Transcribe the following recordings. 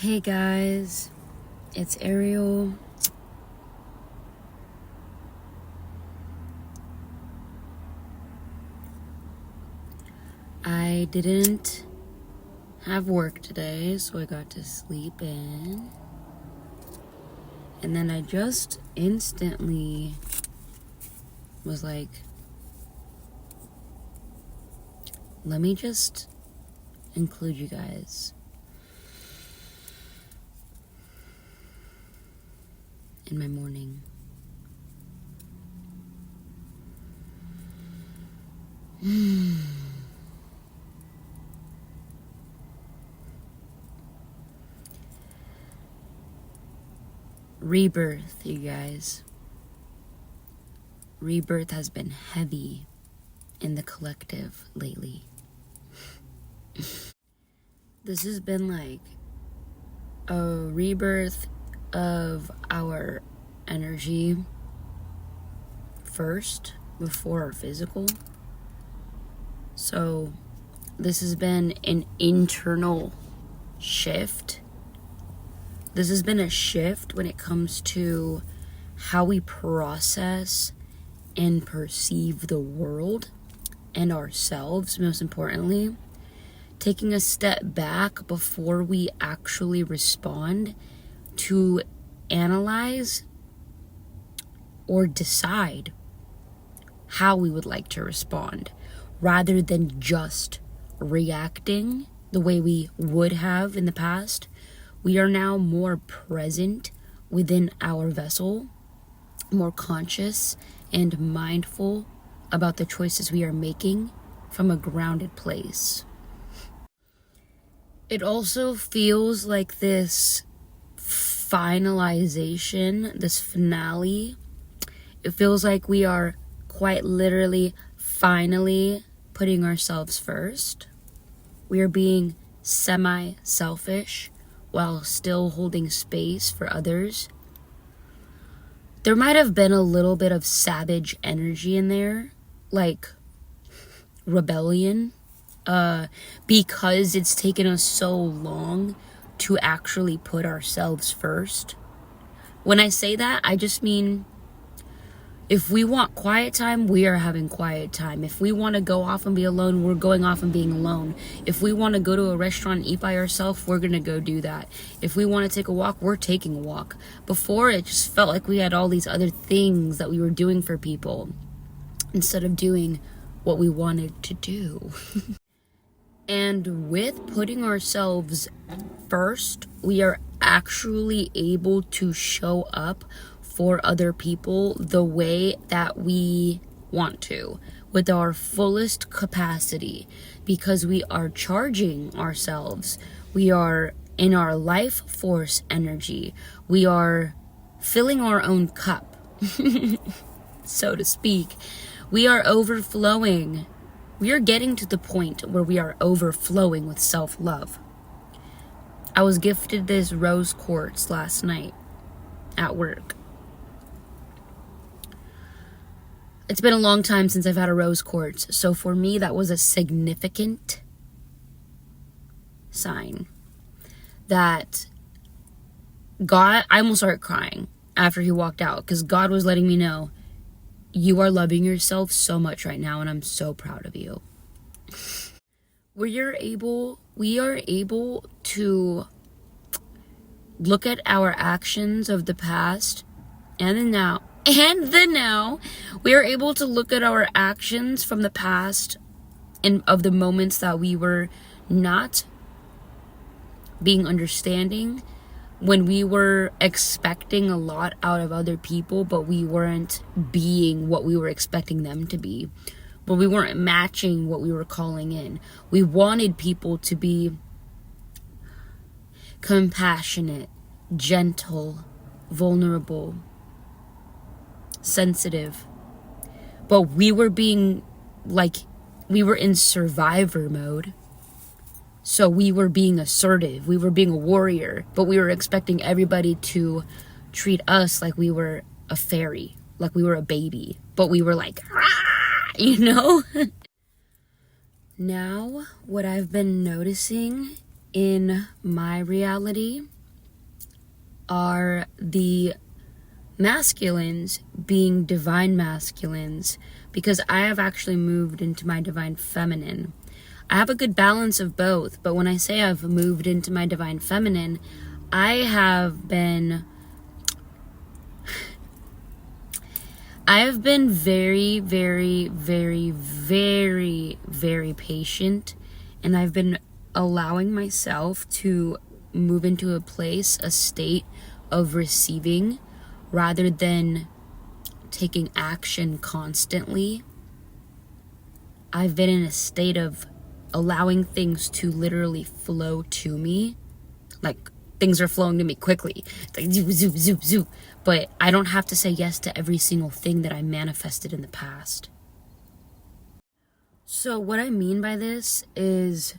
Hey guys, it's Ariel. I didn't have work today, so I got to sleep in. And then I just instantly was like, let me just include you guys in my morning. Rebirth, you guys. Rebirth has been heavy in the collective lately. This has been like a rebirth of our energy first before our physical. So this has been an internal shift. This has been a shift when it comes to how we process and perceive the world and ourselves, most importantly. Taking a step back before we actually respond to analyze or decide how we would like to respond, rather than just reacting the way we would have in the past. We are now more present within our vessel, more conscious and mindful about the choices we are making from a grounded place. It also feels like this finalization, this finale. It feels like we are quite literally finally putting ourselves first. We are being semi-selfish while still holding space for others. There might have been a little bit of savage energy in there, like rebellion, because it's taken us so long to actually put ourselves first. When I say that, I just mean if we want quiet time, we are having quiet time. If we want to go off and be alone, we're going off and being alone. If we want to go to a restaurant and eat by ourselves, we're going to go do that. If we want to take a walk, we're taking a walk. Before, it just felt like we had all these other things that we were doing for people instead of doing what we wanted to do. And with putting ourselves first, we are actually able to show up for other people the way that we want to, with our fullest capacity, because we are charging ourselves. We are in our life force energy. We are filling our own cup, so to speak. We are overflowing. We are getting to the point where we are overflowing with self-love. I was gifted this rose quartz last night at work. It's been a long time since I've had a rose quartz, so for me that was a significant sign that God, I almost started crying after he walked out, because God was letting me know, you are loving yourself so much right now, and I'm so proud of you. We are able to look at our actions of the past and the now. We are able to look at our actions from the past and of the moments that we were not being understanding, when we were expecting a lot out of other people, but we weren't being what we were expecting them to be. But we weren't matching what we were calling in. We wanted people to be compassionate, gentle, vulnerable, sensitive. But we were being we were in survivor mode. So we were being assertive. We were being a warrior. But we were expecting everybody to treat us like we were a fairy, like we were a baby. But we were like, you know? Now, what I've been noticing in my reality are the masculines being divine masculines, because I have actually moved into my divine feminine. I have a good balance of both, but when I say I've moved into my divine feminine, I have been very, very, very, very, very patient, and I've been allowing myself to move into a state of receiving rather than taking action constantly. I've been in a state of allowing things to literally flow to me. Like, things are flowing to me quickly. It's like zoop, zoop, zoop, zoop. But I don't have to say yes to every single thing that I manifested in the past. So what I mean by this is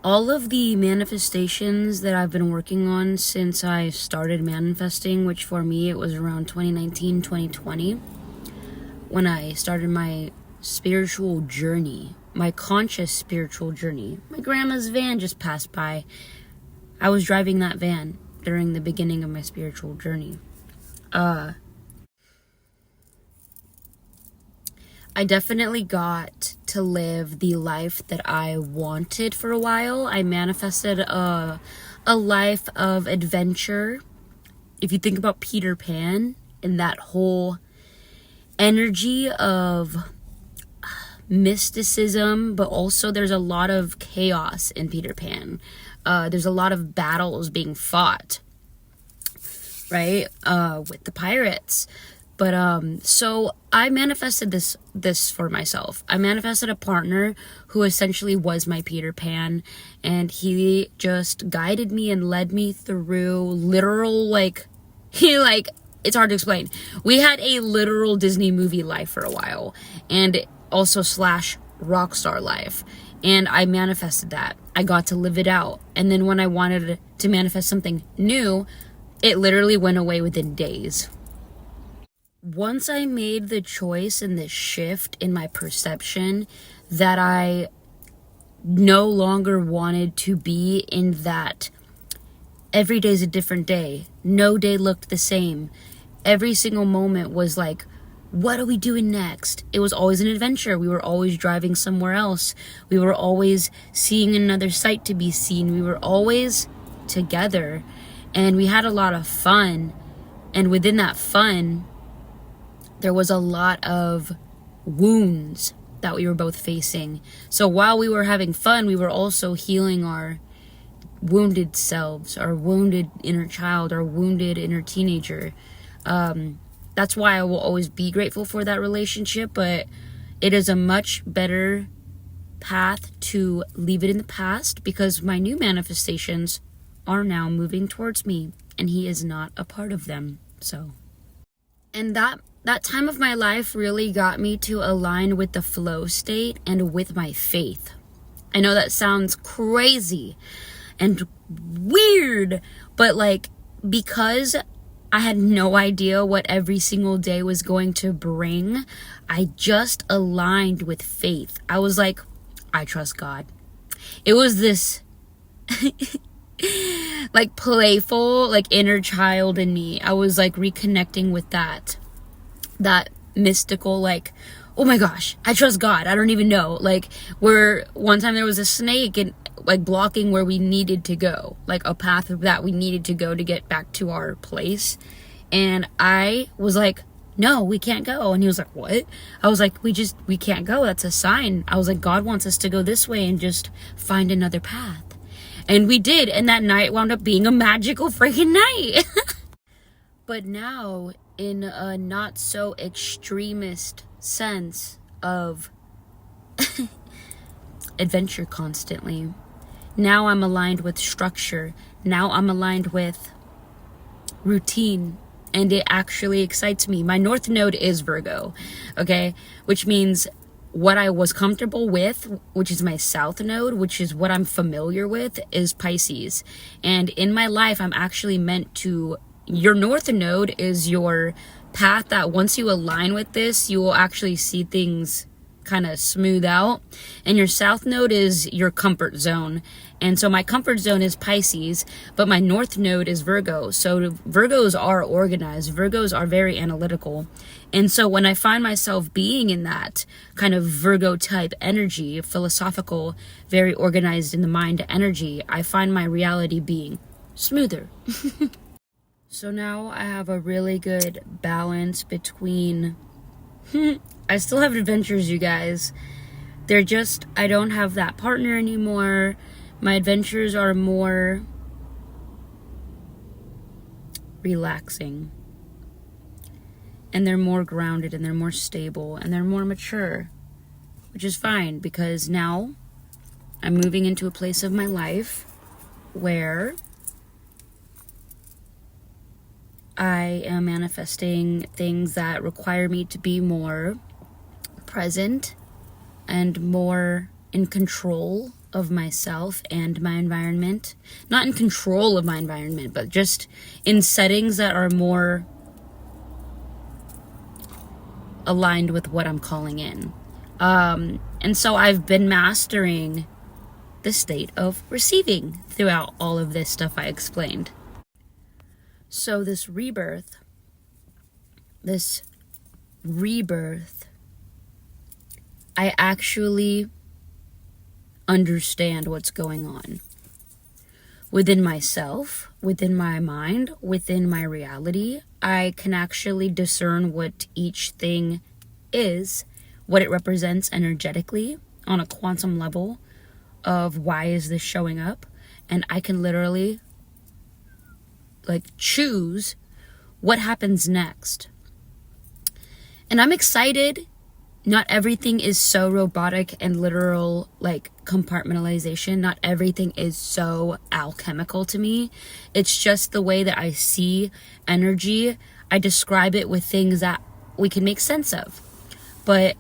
all of the manifestations that I've been working on since I started manifesting, which for me it was around 2019, 2020, when I started my spiritual journey, my conscious spiritual journey. My grandma's van just passed by. I was driving that van during the beginning of my spiritual journey. I definitely got to live the life that I wanted for a while. I manifested a life of adventure. If you think about Peter Pan and that whole energy of mysticism, but also there's a lot of chaos in Peter Pan. There's a lot of battles being fought, right? With the pirates. But so I manifested this for myself. I manifested a partner who essentially was my Peter Pan, and he just guided me and led me through literal, it's hard to explain. We had a literal Disney movie life for a while, and also / rock star life. And I manifested that. I got to live it out. And then when I wanted to manifest something new, it literally went away within days. Once I made the choice and the shift in my perception that I no longer wanted to be in that every day's a different day, no day looked the same, every single moment was like, what are we doing next? It was always an adventure. We were always driving somewhere else. We were always seeing another sight to be seen. We were always together, and we had a lot of fun. And within that fun, there was a lot of wounds that we were both facing. So while we were having fun, we were also healing our wounded selves, our wounded inner child, our wounded inner teenager. That's why I will always be grateful for that relationship, but it is a much better path to leave it in the past, because my new manifestations are now moving towards me, and he is not a part of them. So, and that time of my life really got me to align with the flow state and with my faith. I know that sounds crazy and weird, but because I had no idea what every single day was going to bring, I just aligned with faith. I was like, I trust God. It was this playful, inner child in me. I was reconnecting with that mystical, oh my gosh, I trust God. I don't even know. Where one time there was a snake and blocking where we needed to go, a path that we needed to go to get back to our place. And I was like, no, we can't go. And he was like, what? I was like, we can't go. That's a sign. I was like, God wants us to go this way and just find another path. And we did. And that night wound up being a magical freaking night. But now, in a not so extremist sense of adventure constantly, now I'm aligned with structure. Now I'm aligned with routine. And it actually excites me. My North Node is Virgo, okay? Which means what I was comfortable with, which is my South Node, which is what I'm familiar with, is Pisces. And in my life, I'm actually meant to... Your North Node is your path that once you align with this, you will actually see things kind of smooth out. And your south node is your comfort zone. And so my comfort zone is Pisces, but my north node is Virgo. So Virgos are organized. Virgos are very analytical. And so when I find myself being in that kind of Virgo type energy, philosophical, very organized in the mind energy, I find my reality being smoother. So now I have a really good balance between, I still have adventures, you guys. They're just, I don't have that partner anymore. My adventures are more relaxing. And they're more grounded, and they're more stable, and they're more mature. Which is fine, because now I'm moving into a place of my life where I am manifesting things that require me to be more present and more in control of myself and my environment. Not in control of my environment, but just in settings that are more aligned with what I'm calling in. And so I've been mastering the state of receiving throughout all of this stuff I explained. So this rebirth, I actually understand what's going on within myself, within my mind, within my reality. I can actually discern what each thing is, what it represents energetically on a quantum level of why is this showing up. And I can literally choose what happens next. And I'm excited. Not everything is so robotic and literal, compartmentalization. Not everything is so alchemical to me. It's just the way that I see energy. I describe it with things that we can make sense of. But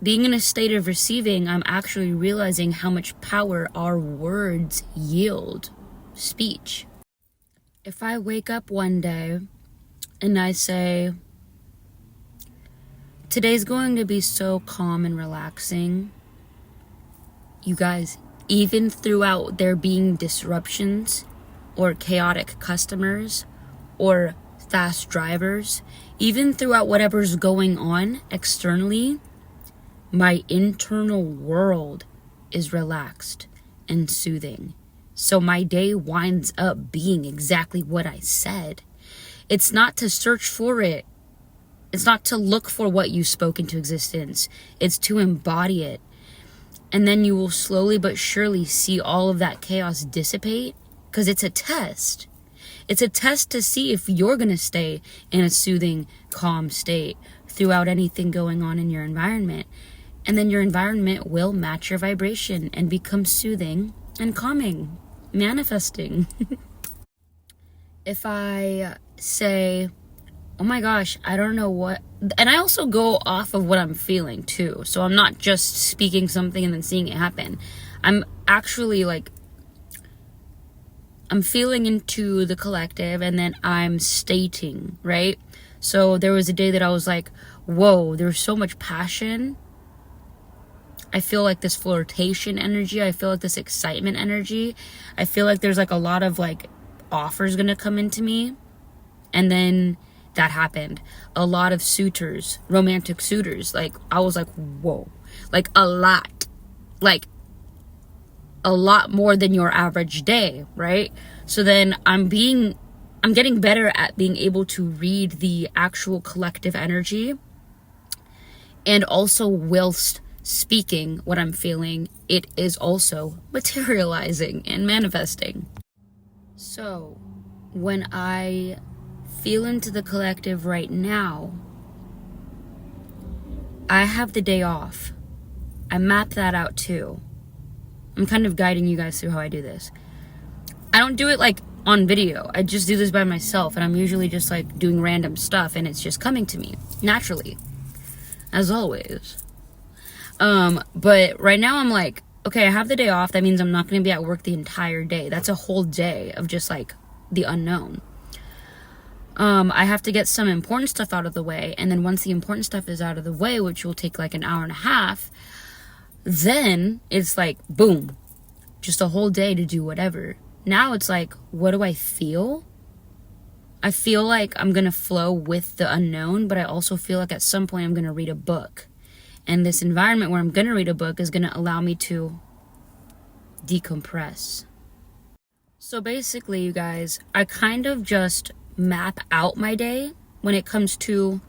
being in a state of receiving, I'm actually realizing how much power our words yield. Speech. If I wake up one day and I say, today's going to be so calm and relaxing. You guys, even throughout there being disruptions or chaotic customers or fast drivers, even throughout whatever's going on externally, my internal world is relaxed and soothing. So my day winds up being exactly what I said. It's not to search for it. It's not to look for what you spoke into existence. It's to embody it. And then you will slowly but surely see all of that chaos dissipate, because it's a test. It's a test to see if you're going to stay in a soothing, calm state throughout anything going on in your environment. And then your environment will match your vibration and become soothing and calming, manifesting. If I say, oh my gosh, I don't know what, and I also go off of what I'm feeling too. So I'm not just speaking something and then seeing it happen. I'm actually I'm feeling into the collective and then I'm stating, right? So there was a day that I was like, whoa, there's so much passion. I feel like this flirtation energy. I feel like this excitement energy. I feel like there's a lot of offers gonna come into me. And then that happened. A lot of suitors, romantic suitors. I was like, whoa. A lot. A lot more than your average day, right? So then I'm getting better at being able to read the actual collective energy. And also whilst speaking what I'm feeling, it is also materializing and manifesting. So when I feel into the collective right now, I have the day off. I map that out too. I'm kind of guiding you guys through how I do this. I don't do it on video. I just do this by myself, and I'm usually just doing random stuff, and it's just coming to me naturally, as always. But right now I'm okay, I have the day off. That means I'm not going to be at work the entire day. That's a whole day of just the unknown. I have to get some important stuff out of the way. And then once the important stuff is out of the way, which will take like an hour and a half, then it's like, boom, just a whole day to do whatever. Now it's like, what do I feel? I feel like I'm going to flow with the unknown, but I also feel like at some point I'm going to read a book. And this environment where I'm going to read a book is going to allow me to decompress. So basically, you guys, I kind of just map out my day when it comes to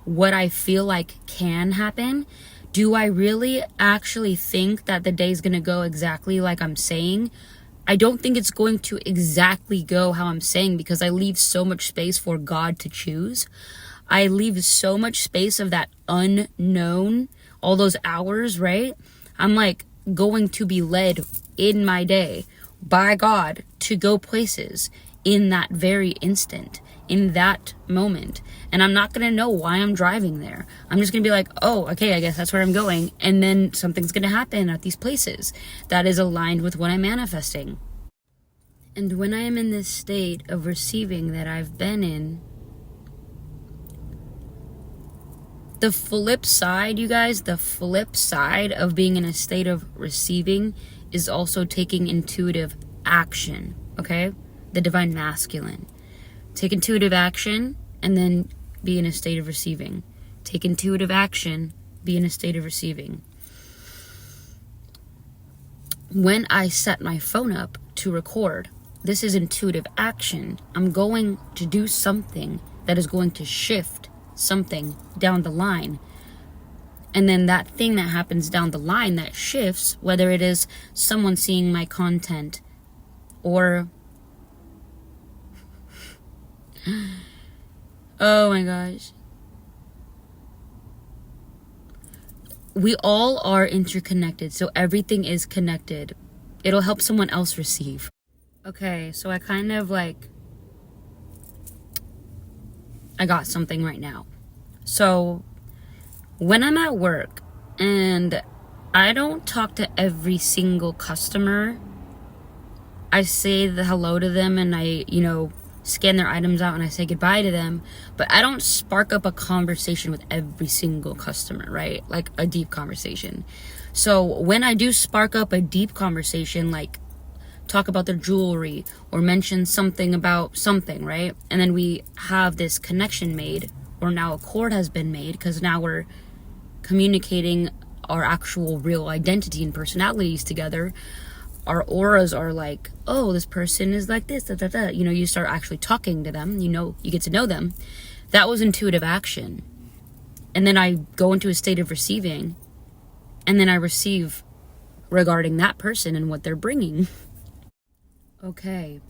what I feel like can happen. Do I really actually think that the day's going to go exactly like I'm saying? I don't think it's going to exactly go how I'm saying, because I leave so much space for God to choose. I leave so much space of that unknown, all those hours, right? I'm like going to be led in my day by God to go places in that very instant, in that moment. And I'm not going to know why I'm driving there. I'm just going to be like, oh, okay, I guess that's where I'm going. And then something's going to happen at these places that is aligned with what I'm manifesting. And when I am in this state of receiving that I've been in, the flip side, you guys, the flip side of being in a state of receiving is also taking intuitive action, okay? The divine masculine. Take intuitive action and then be in a state of receiving. Take intuitive action, be in a state of receiving. When I set my phone up to record, this is intuitive action. I'm going to do something that is going to shift something down the line. And then that thing that happens down the line that shifts, whether it is someone seeing my content or oh my gosh. We all are interconnected, so everything is connected. It'll help someone else receive. Okay, so I kind of like, I got something right now. So when I'm at work and I don't talk to every single customer, I say the hello to them and I, scan their items out and I say goodbye to them, but I don't spark up a conversation with every single customer, right? Like a deep conversation. So when I do spark up a deep conversation, like talk about their jewelry or mention something about something, right? And then we have this connection made, or now a chord has been made, because now we're communicating our actual real identity and personalities together. Our auras are like, oh, this person is like this, you start actually talking to them, you get to know them. That was intuitive action. And then I go into a state of receiving, and then I receive regarding that person and what they're bringing. Okay.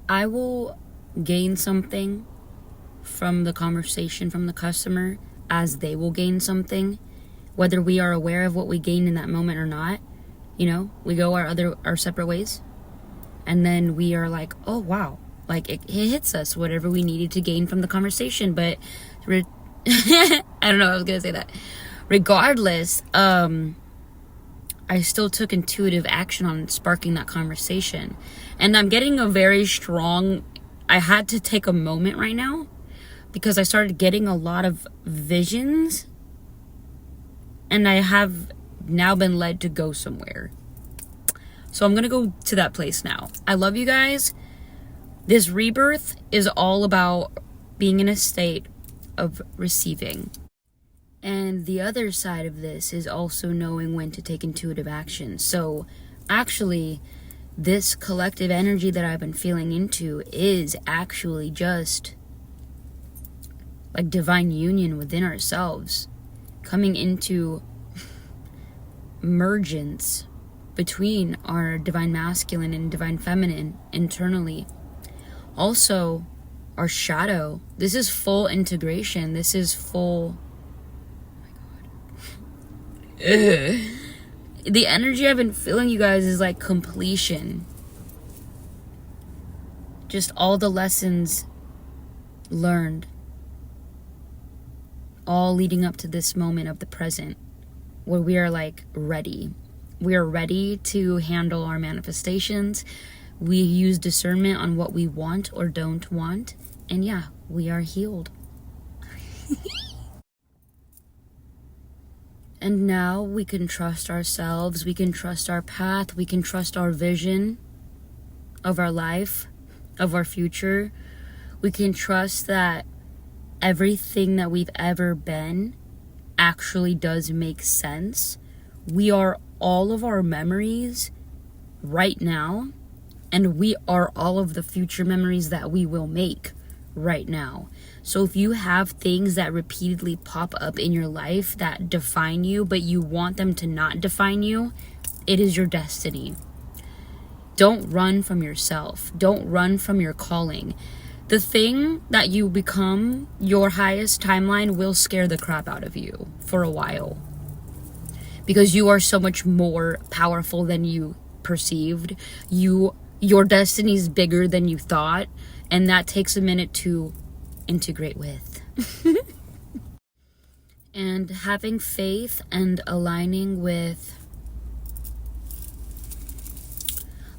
I will gain something from the conversation from the customer as they will gain something, whether we are aware of what we gained in that moment or not. We go our separate ways, and then we are like, oh wow, like it hits us whatever we needed to gain from the conversation. But I don't know, I was gonna say that regardless, I still took intuitive action on sparking that conversation. And I'm getting I had to take a moment right now, because I started getting a lot of visions, and I have now been led to go somewhere. So I'm going to go to that place now. I love you guys. This rebirth is all about being in a state of receiving. And the other side of this is also knowing when to take intuitive action. So actually, this collective energy that I've been feeling into is actually just like divine union within ourselves, coming into mergence between our divine masculine and divine feminine internally. Also, our shadow. This is full integration. This is full... oh my god. The energy I've been feeling, you guys, is like completion. Just all the lessons learned, all leading up to this moment of the present, where we are like ready. We are ready to handle our manifestations. We use discernment on what we want or don't want. And yeah, we are healed. And now we can trust ourselves. We can trust our path. We can trust our vision of our life, of our future. We can trust that everything that we've ever been actually does make sense. We are all of our memories right now, and we are all of the future memories that we will make right now. So if you have things that repeatedly pop up in your life that define you, but you want them to not define you, it is your destiny. Don't run from yourself. Don't run from your calling. The thing that you become, your highest timeline, will scare the crap out of you for a while. Because you are so much more powerful than you perceived. Your destiny is bigger than you thought. And that takes a minute to integrate with. And having faith and aligning with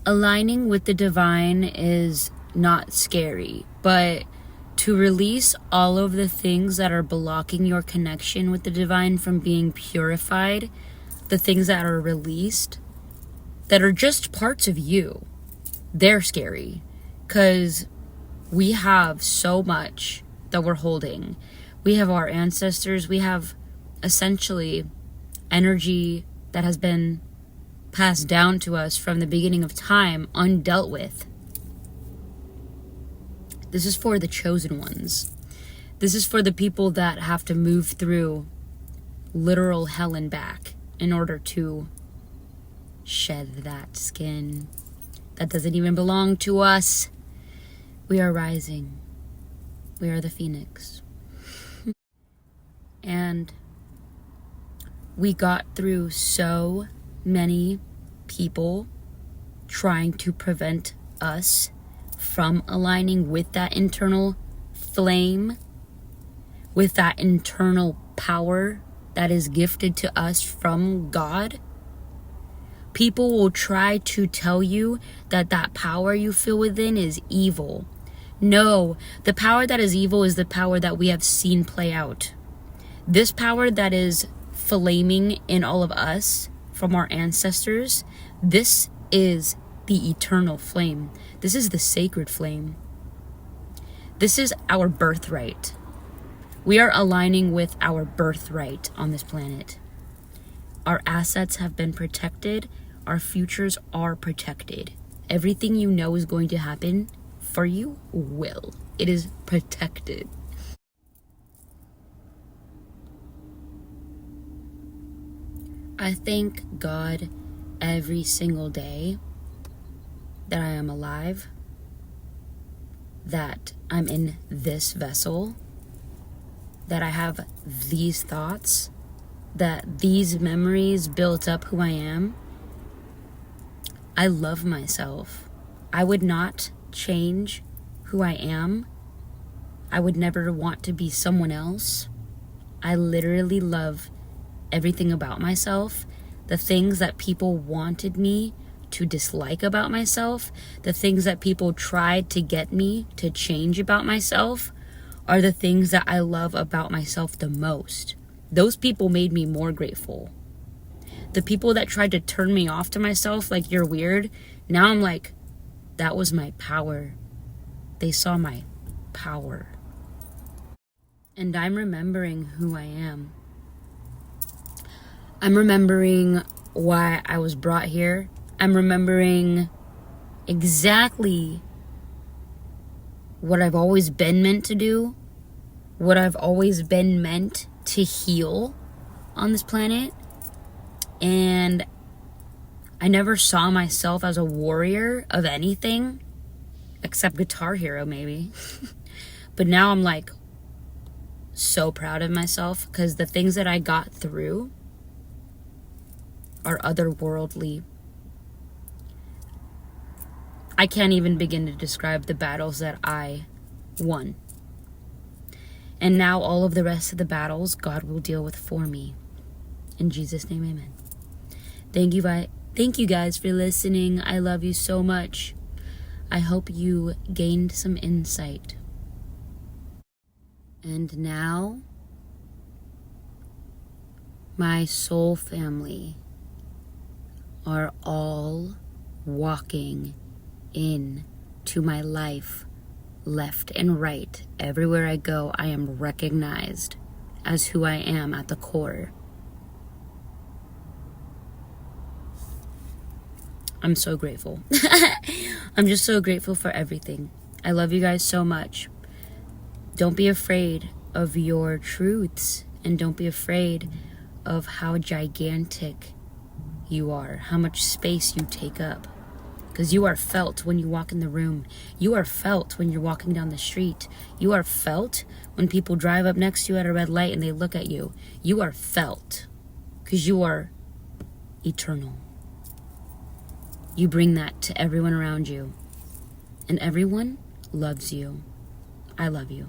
the divine is not scary, but to release all of the things that are blocking your connection with the divine from being purified, the things that are released, that are just parts of you, they're scary. Because we have so much that we're holding. We have our ancestors. We have essentially energy that has been passed down to us from the beginning of time, undealt with. This is for the chosen ones. This is for the people that have to move through literal hell and back in order to shed that skin that doesn't even belong to us. We are rising. We are the phoenix. And we got through so many people trying to prevent us from aligning with that internal flame, with that internal power that is gifted to us from God. People will try to tell you that that power you feel within is evil. No, the power that is evil is the power that we have seen play out. This power that is flaming in all of us from our ancestors, this is the eternal flame. This is the sacred flame. This is our birthright. We are aligning with our birthright on this planet. Our assets have been protected. Our futures are protected. Everything you know is going to happen for you will. It is protected. I thank God every single day that I am alive, that I'm in this vessel, that I have these thoughts, that these memories built up who I am. I love myself. I would not change who I am. I would never want to be someone else. I literally love everything about myself. The things that people wanted me to dislike about myself, the things that people tried to get me to change about myself, are the things that I love about myself the most. Those people made me more grateful. The people that tried to turn me off to myself, like, you're weird, now I'm like, that was my power. They saw my power. And I'm remembering who I am. I'm remembering why I was brought here. I'm remembering exactly what I've always been meant to do, what I've always been meant to heal on this planet. And I never saw myself as a warrior of anything except Guitar Hero, maybe. But now I'm like so proud of myself because the things that I got through are otherworldly. I can't even begin to describe the battles that I won. And now all of the rest of the battles God will deal with for me. In Jesus' name, amen. Thank you guys for listening. I love you so much. I hope you gained some insight. And now, my soul family are all walking in to my life, left and right. Everywhere I go, I am recognized as who I am at the core. I'm so grateful. I'm just so grateful for everything. I love you guys so much. Don't be afraid of your truths, and don't be afraid of how gigantic you are, how much space you take up. Because you are felt when you walk in the room. You are felt when you're walking down the street. You are felt when people drive up next to you at a red light and they look at you. You are felt because you are eternal. You bring that to everyone around you. And everyone loves you. I love you.